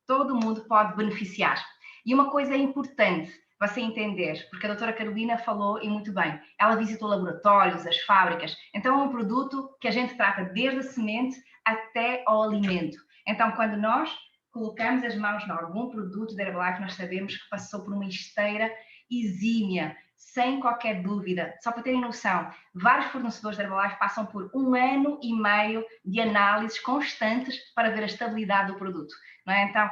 todo mundo pode beneficiar. E uma coisa é importante você entender, porque a doutora Carolina falou e muito bem, ela visitou laboratórios, as fábricas, então é um produto que a gente trata desde a semente até ao alimento. Então, quando nós colocamos as mãos em algum produto da Herbalife, nós sabemos que passou por uma esteira exímia, sem qualquer dúvida. Só para terem noção, vários fornecedores da Herbalife passam por 1 ano e meio de análises constantes para ver a estabilidade do produto, não é? Então,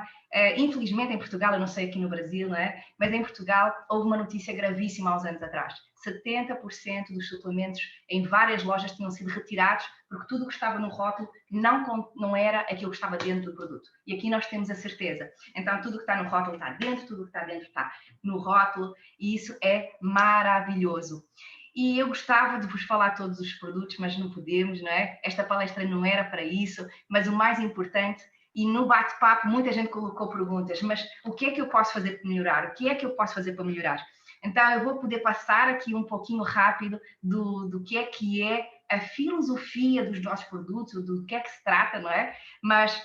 infelizmente em Portugal, eu não sei aqui no Brasil, não é? Mas em Portugal houve uma notícia gravíssima há uns anos atrás. 70% dos suplementos em várias lojas tinham sido retirados porque tudo o que estava no rótulo não era aquilo que estava dentro do produto. E aqui nós temos a certeza. Então, tudo o que está no rótulo está dentro, tudo o que está dentro está no rótulo, e isso é maravilhoso. E eu gostava de vos falar todos os produtos, mas não podemos, não é? Esta palestra não era para isso, mas o mais importante, e no bate-papo muita gente colocou perguntas, mas o que é que eu posso fazer para melhorar? O que é que eu posso fazer para melhorar? Então eu vou poder passar aqui um pouquinho rápido do que é a filosofia dos nossos produtos, do que é que se trata, não é? Mas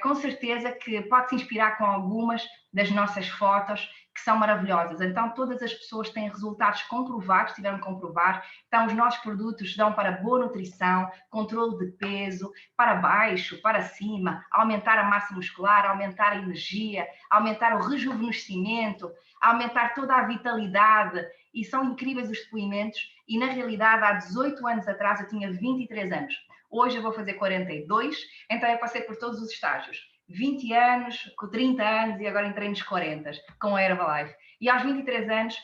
com certeza que pode se inspirar com algumas das nossas fotos, que são maravilhosas. Então, todas as pessoas têm resultados comprovados, tiveram que comprovar. Então, os nossos produtos dão para boa nutrição, controle de peso, para baixo, para cima, aumentar a massa muscular, aumentar a energia, aumentar o rejuvenescimento, aumentar toda a vitalidade. E são incríveis os depoimentos. E, na realidade, há 18 anos atrás, eu tinha 23 anos. Hoje eu vou fazer 42, então eu passei por todos os estágios. 20 anos, com 30 anos e agora entrei nos 40, com a Herbalife. E aos 23 anos,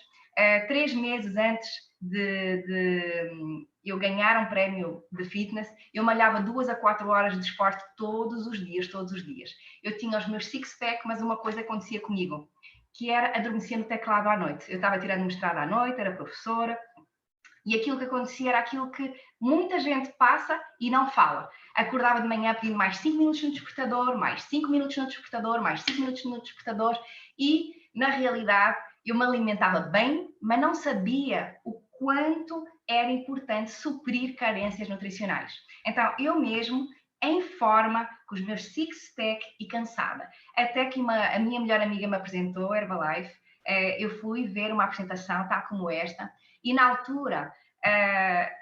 3 meses antes de eu ganhar um prémio de fitness, eu malhava 2 a 4 horas de esporte todos os dias, todos os dias. Eu tinha os meus six-pack, mas uma coisa acontecia comigo, que era adormecer no teclado à noite. Eu estava tirando mestrado à noite, era professora, e aquilo que acontecia era aquilo que muita gente passa e não fala. Acordava de manhã pedindo mais 5 minutos no despertador, mais 5 minutos no despertador, mais 5 minutos no despertador, e, na realidade, Eu me alimentava bem, mas não sabia o quanto era importante suprir carências nutricionais. Então, eu mesmo, em forma, com os meus six-pack e cansada. Até que a minha melhor amiga me apresentou, Herbalife, eu fui ver uma apresentação tal como esta, e na altura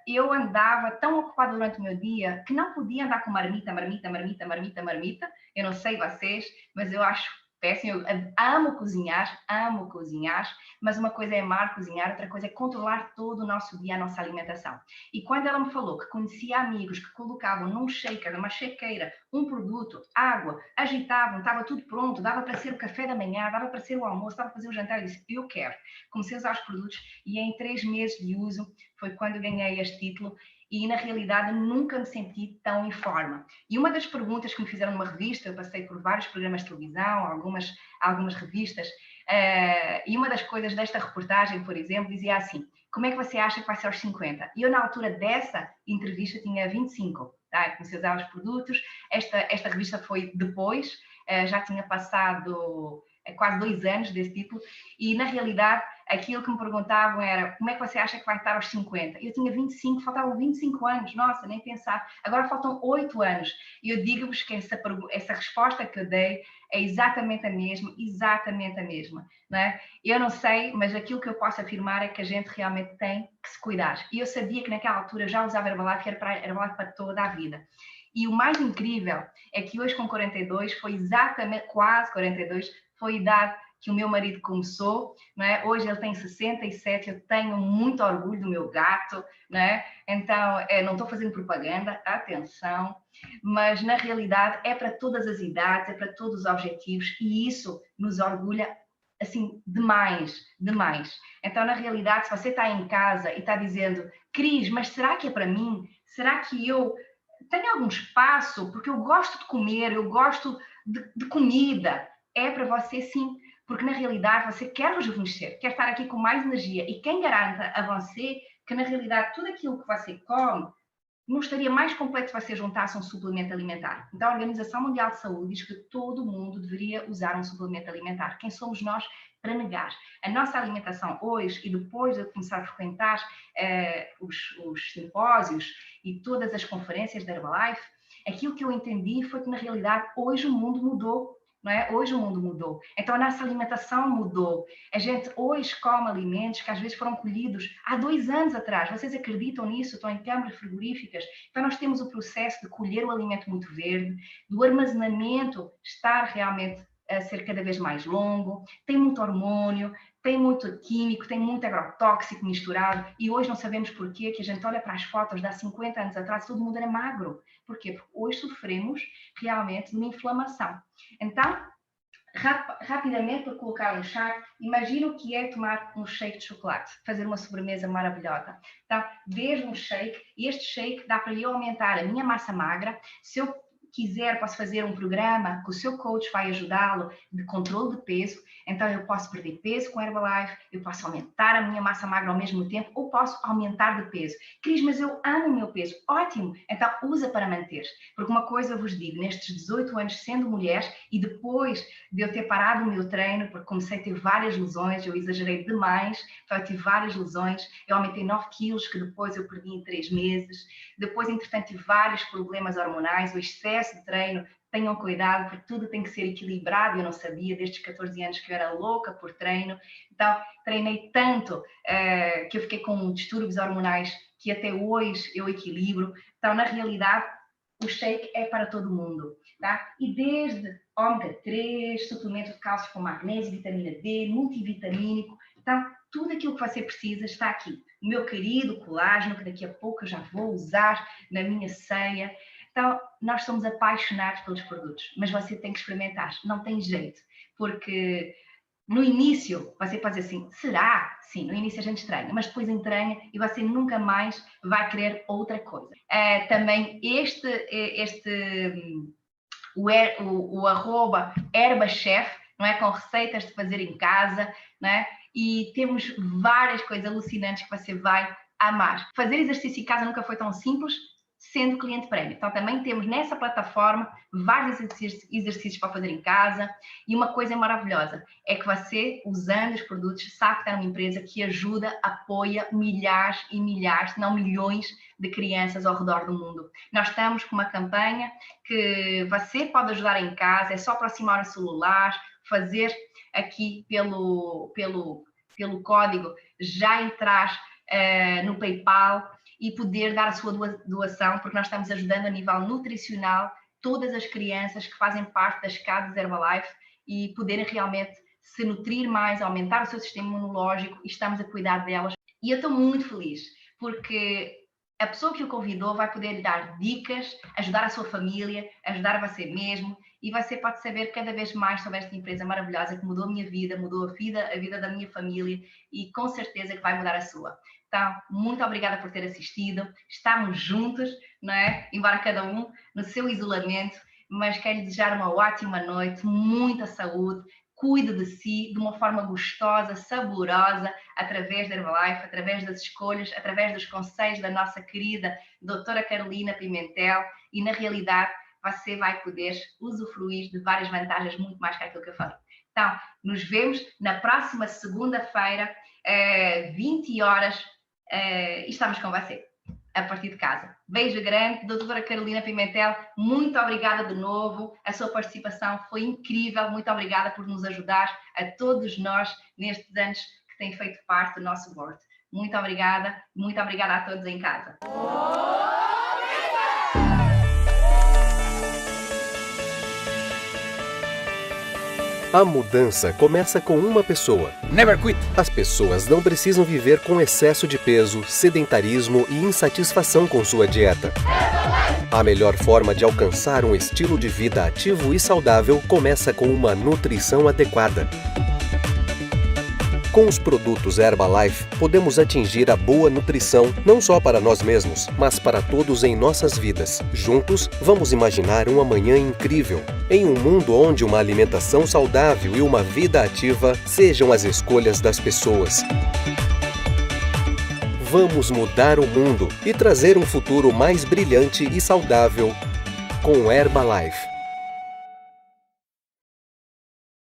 eu andava tão ocupada durante o meu dia que não podia andar com marmita. Eu não sei vocês, mas eu acho péssimo. Eu amo cozinhar, mas uma coisa é amar cozinhar, outra coisa é controlar todo o nosso dia, a nossa alimentação. E quando ela me falou que conhecia amigos que colocavam num shaker, numa shakeira, um produto, água, agitavam, estava tudo pronto, dava para ser o café da manhã, dava para ser o almoço, dava para fazer o jantar, eu disse, eu quero. Comecei a usar os produtos e em 3 meses de uso foi quando ganhei este título e, na realidade, nunca me senti tão em forma. E uma das perguntas que me fizeram numa revista, eu passei por vários programas de televisão, algumas revistas, e uma das coisas desta reportagem, por exemplo, dizia assim, como é que você acha que vai ser aos 50? E eu, na altura dessa entrevista, tinha 25, tá? Comecei a usar os produtos, esta revista foi depois, já tinha passado quase 2 anos desse tipo, e na realidade aquilo que me perguntavam era como é que você acha que vai estar aos 50? Eu tinha 25, faltavam 25 anos, nossa, nem pensar, agora faltam 8 anos, e eu digo-vos que essa resposta que eu dei é exatamente a mesma, não é? Eu não sei, mas aquilo que eu posso afirmar é que a gente realmente tem que se cuidar, e eu sabia que naquela altura eu já usava Herbalife, era Herbalife para toda a vida. E o mais incrível é que hoje com 42, foi exatamente, quase 42, foi a idade que o meu marido começou, não é? Hoje ele tem 67, eu tenho muito orgulho do meu gato, não é? Então, não estou fazendo propaganda, atenção, mas na realidade é para todas as idades, é para todos os objetivos e isso nos orgulha assim demais. Então, na realidade, se você está em casa e está dizendo, Cris, mas será que é para mim? Será que eu tenho algum espaço? Porque eu gosto de comer, eu gosto de comida. É para você sim, porque na realidade você quer rejuvenescer, quer estar aqui com mais energia e quem garanta a você que na realidade tudo aquilo que você come não estaria mais completo se você juntasse um suplemento alimentar. Então a Organização Mundial de Saúde diz que todo mundo deveria usar um suplemento alimentar. Quem somos nós para negar? A nossa alimentação hoje e depois de eu começar a frequentar os simpósios e todas as conferências da Herbalife, aquilo que eu entendi foi que na realidade hoje o mundo mudou. Não é? Hoje o mundo mudou, então a nossa alimentação mudou. A gente hoje come alimentos que às vezes foram colhidos há 2 anos atrás. Vocês acreditam nisso? Estão em câmaras frigoríficas. Então nós temos o processo de colher o alimento muito verde, do armazenamento estar realmente a ser cada vez mais longo, tem muito hormônio, tem muito químico, tem muito agrotóxico misturado e hoje não sabemos porquê, que a gente olha para as fotos de há 50 anos atrás, todo mundo era magro. Porquê? Porque hoje sofremos realmente de uma inflamação. Então, rapidamente, para colocar no chat, imagina o que é tomar um shake de chocolate, fazer uma sobremesa maravilhosa. Então, desde um shake, este shake dá para eu aumentar a minha massa magra. Se eu quiser, posso fazer um programa que o seu coach vai ajudá-lo de controle de peso. Então, eu posso perder peso com Herbalife, eu posso aumentar a minha massa magra ao mesmo tempo, ou posso aumentar de peso. Cris, mas eu amo o meu peso. Ótimo! Então, usa para manter. Porque uma coisa eu vos digo, nestes 18 anos sendo mulher, e depois de eu ter parado o meu treino, porque comecei a ter várias lesões, eu exagerei demais, então eu tive várias lesões, eu aumentei 9 quilos, que depois eu perdi em 3 meses. Depois, entretanto, tive vários problemas hormonais, o excesso de treino, tenham cuidado, porque tudo tem que ser equilibrado, eu não sabia, desde os 14 anos que eu era louca por treino, então treinei tanto que eu fiquei com distúrbios hormonais que até hoje eu equilibro, então na realidade o shake é para todo mundo, tá? E desde ômega 3, suplemento de cálcio com magnésio, vitamina D, multivitamínico, então tudo aquilo que você precisa está aqui. O meu querido colágeno, que daqui a pouco eu já vou usar na minha ceia. Então, nós somos apaixonados pelos produtos, mas você tem que experimentar, não tem jeito, porque no início você pode dizer assim, será? Sim, no início a gente estranha, mas depois entranha e você nunca mais vai querer outra coisa. Também o arroba Herbachef, não é? Com receitas de fazer em casa, não é? E temos várias coisas alucinantes que você vai amar. Fazer exercício em casa nunca foi tão simples? sendo cliente prémio. Então, também temos nessa plataforma vários exercícios para fazer em casa. E uma coisa maravilhosa é que você, usando os produtos, sabe que está numa empresa que ajuda, apoia milhares e milhares, se não milhões de crianças ao redor do mundo. Nós estamos com uma campanha que você pode ajudar em casa, é só aproximar o celular, fazer aqui pelo código, já entrar no PayPal e poder dar a sua doação, porque nós estamos ajudando a nível nutricional todas as crianças que fazem parte das casas Herbalife e poderem realmente se nutrir mais, aumentar o seu sistema imunológico, e estamos a cuidar delas. E eu estou muito feliz, porque a pessoa que o convidou vai poder lhe dar dicas, ajudar a sua família, ajudar a você mesmo, e você pode saber cada vez mais sobre esta empresa maravilhosa que mudou a minha vida, mudou a vida da minha família, e com certeza que vai mudar a sua. Então, muito obrigada por ter assistido. Estamos juntos, não é? Embora cada um no seu isolamento, mas quero lhe desejar uma ótima noite, muita saúde, cuide de si de uma forma gostosa, saborosa, através da Herbalife, através das escolhas, através dos conselhos da nossa querida doutora Carolina Pimentel, e na realidade você vai poder usufruir de várias vantagens, muito mais que aquilo que eu falei. Então, nos vemos na próxima segunda-feira, 20 horas, e estamos com você, a partir de casa. Beijo grande, doutora Carolina Pimentel, muito obrigada de novo, a sua participação foi incrível, muito obrigada por nos ajudar a todos nós nestes anos que têm feito parte do nosso board. Muito obrigada a todos em casa. A mudança começa com uma pessoa. Never quit. As pessoas não precisam viver com excesso de peso, sedentarismo e insatisfação com sua dieta. A melhor forma de alcançar um estilo de vida ativo e saudável começa com uma nutrição adequada. Com os produtos Herbalife, podemos atingir a boa nutrição não só para nós mesmos, mas para todos em nossas vidas. Juntos, vamos imaginar um amanhã incrível, em um mundo onde uma alimentação saudável e uma vida ativa sejam as escolhas das pessoas. Vamos mudar o mundo e trazer um futuro mais brilhante e saudável com Herbalife.